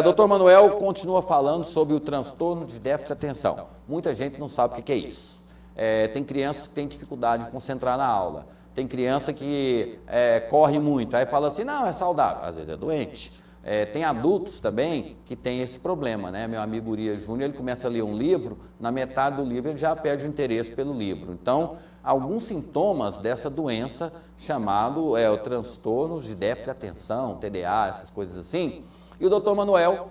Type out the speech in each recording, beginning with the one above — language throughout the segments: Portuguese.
Dr. Manuel continua falando sobre o transtorno de déficit de atenção. Muita gente não sabe o que é isso. Tem crianças que têm dificuldade de concentrar na aula. Tem criança que corre muito, aí fala assim, não, é saudável, às vezes é doente. Tem adultos também que têm esse problema, né? Meu amigo Urias Júnior, ele começa a ler um livro, na metade do livro ele já perde o interesse pelo livro. Então, alguns sintomas dessa doença chamado o transtorno de déficit de atenção, TDA, essas coisas assim. E o Dr. Manuel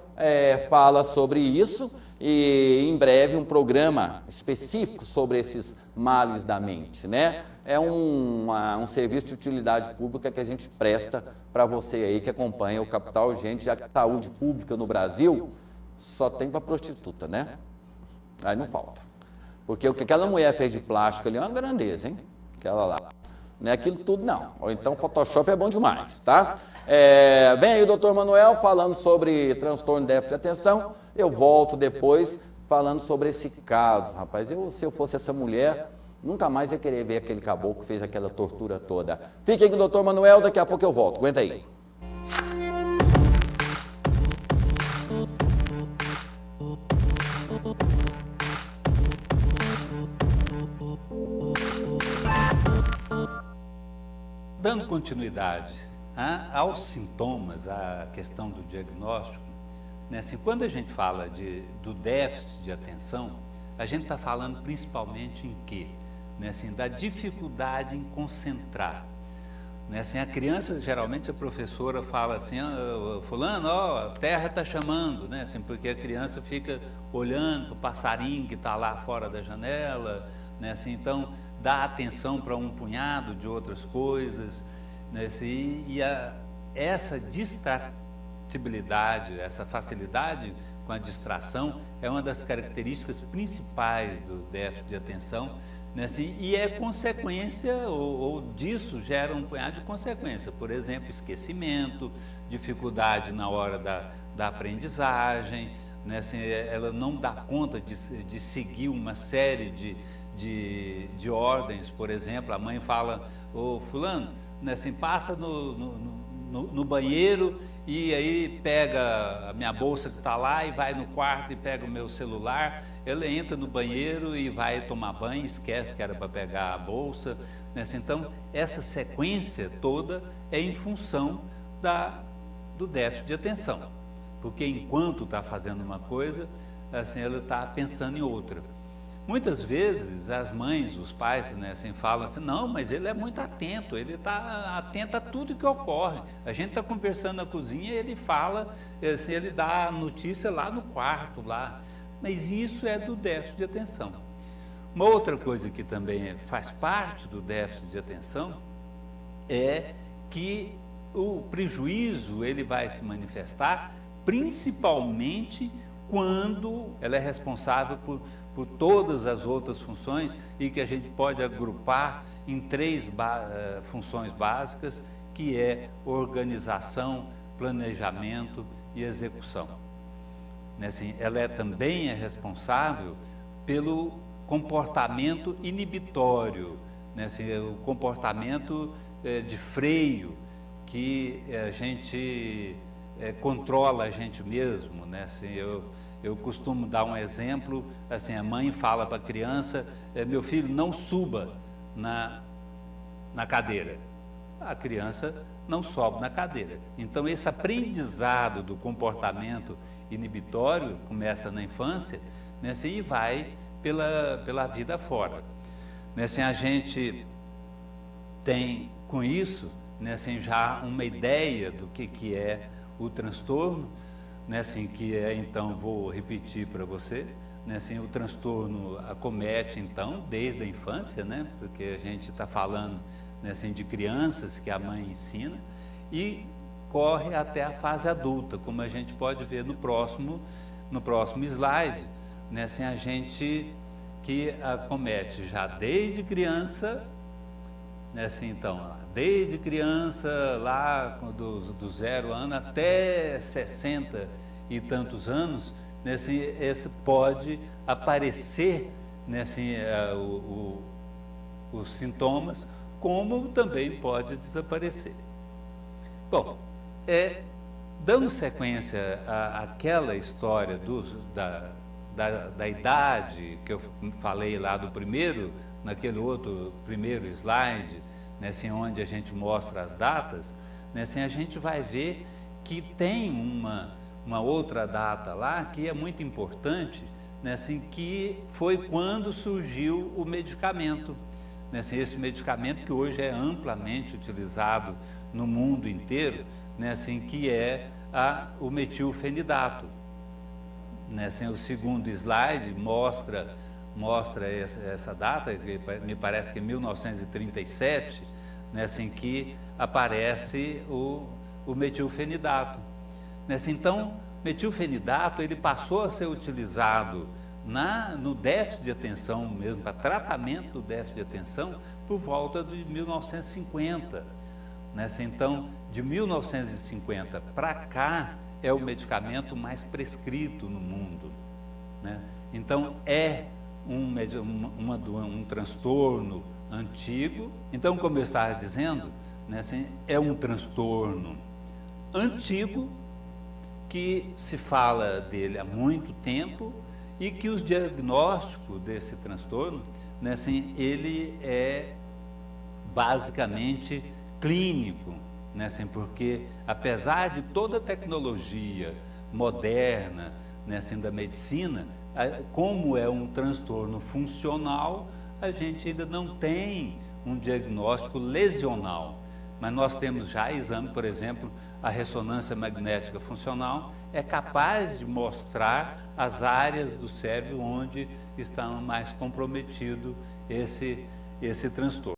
fala sobre isso e em breve um programa específico sobre esses males da mente, né? É um serviço de utilidade pública que a gente presta para você aí que acompanha o Capital Urgente, já que a saúde pública no Brasil só tem para prostituta, né? Aí não falta. Porque o que aquela mulher fez de plástico ali é uma grandeza, hein? Aquela lá. Não é aquilo tudo, não. Ou então Photoshop é bom demais, tá? Vem aí o Dr. Manuel falando sobre transtorno de déficit de atenção. Eu volto depois falando sobre esse caso. Rapaz, se eu fosse essa mulher, nunca mais ia querer ver aquele caboclo que fez aquela tortura toda. Fique aí com o Dr. Manuel, daqui a pouco eu volto. Aguenta aí. Dando continuidade aos sintomas, à questão do diagnóstico, né, assim, quando a gente fala do déficit de atenção, a gente está falando principalmente em quê? Né, assim, da dificuldade em concentrar. Né, assim, a criança, geralmente a professora fala assim, fulano, a terra está chamando, né, assim, porque a criança fica olhando para o passarinho que está lá fora da janela, né, assim, então dá atenção para um punhado de outras coisas, né, assim, essa distratibilidade, essa facilidade com a distração é uma das características principais do déficit de atenção, né, assim, e é consequência, ou disso gera um punhado de consequência, por exemplo, esquecimento, dificuldade na hora da aprendizagem, né, assim, ela não dá conta de seguir uma série de ordens, por exemplo, a mãe fala, fulano, né, assim, passa no banheiro e aí pega a minha bolsa que está lá e vai no quarto e pega o meu celular, ela entra no banheiro e vai tomar banho, esquece que era para pegar a bolsa, né, assim, então essa sequência toda é em função do déficit de atenção, porque enquanto está fazendo uma coisa, assim, ela está pensando em outra. Muitas vezes as mães, os pais, né, assim, falam assim, não, mas ele é muito atento, ele está atento a tudo que ocorre. A gente está conversando na cozinha, ele fala, assim, ele dá a notícia lá no quarto, lá. Mas isso é do déficit de atenção. Uma outra coisa que também faz parte do déficit de atenção é que o prejuízo ele vai se manifestar principalmente quando ela é responsável por todas as outras funções e que a gente pode agrupar em três funções básicas, que é organização, planejamento e execução. Né, assim, ela também é responsável pelo comportamento inibitório, né, assim, o comportamento de freio, que a gente controla a gente mesmo, né, assim, eu costumo dar um exemplo, assim, a mãe fala para a criança, meu filho, não suba na cadeira. A criança não sobe na cadeira. Então, esse aprendizado do comportamento inibitório começa na infância, né, assim, e vai pela vida fora. Né, assim, a gente tem, com isso, né, assim, já uma ideia do que é o transtorno, né, assim, que então, vou repetir para você, né, assim, o transtorno acomete, então, desde a infância, né, porque a gente está falando, né, assim, de crianças que a mãe ensina, e corre até a fase adulta, como a gente pode ver no próximo slide, né, assim, a gente que acomete já desde criança, né, assim, então, desde criança, lá do 0 ano até 60 e tantos anos, né, assim, esse pode aparecer, né, assim, os sintomas, como também pode desaparecer. Bom, Dando sequência àquela história da idade que eu falei lá do primeiro, naquele outro primeiro slide, né, assim, onde a gente mostra as datas, né, assim, a gente vai ver que tem uma outra data lá que é muito importante, né, assim, que foi quando surgiu o medicamento. Né, assim, esse medicamento que hoje é amplamente utilizado no mundo inteiro, né, assim, que é o metilfenidato. Né, assim, o segundo slide mostra essa data, que me parece que é 1937, né, assim, que aparece o metilfenidato. Né, assim, então, metilfenidato ele passou a ser utilizado no déficit de atenção mesmo, para tratamento do déficit de atenção, por volta de 1950. Né? Assim, então, de 1950 para cá, é o medicamento mais prescrito no mundo. Né? Então, é um transtorno antigo. Então, como eu estava dizendo, né, assim, é um transtorno antigo, que se fala dele há muito tempo, e que os diagnósticos desse transtorno, né, assim, ele é basicamente clínico, né, assim, porque apesar de toda a tecnologia moderna, né, assim, da medicina, como é um transtorno funcional, a gente ainda não tem um diagnóstico lesional, mas nós temos já exame, por exemplo, a ressonância magnética funcional é capaz de mostrar as áreas do cérebro onde está mais comprometido esse transtorno.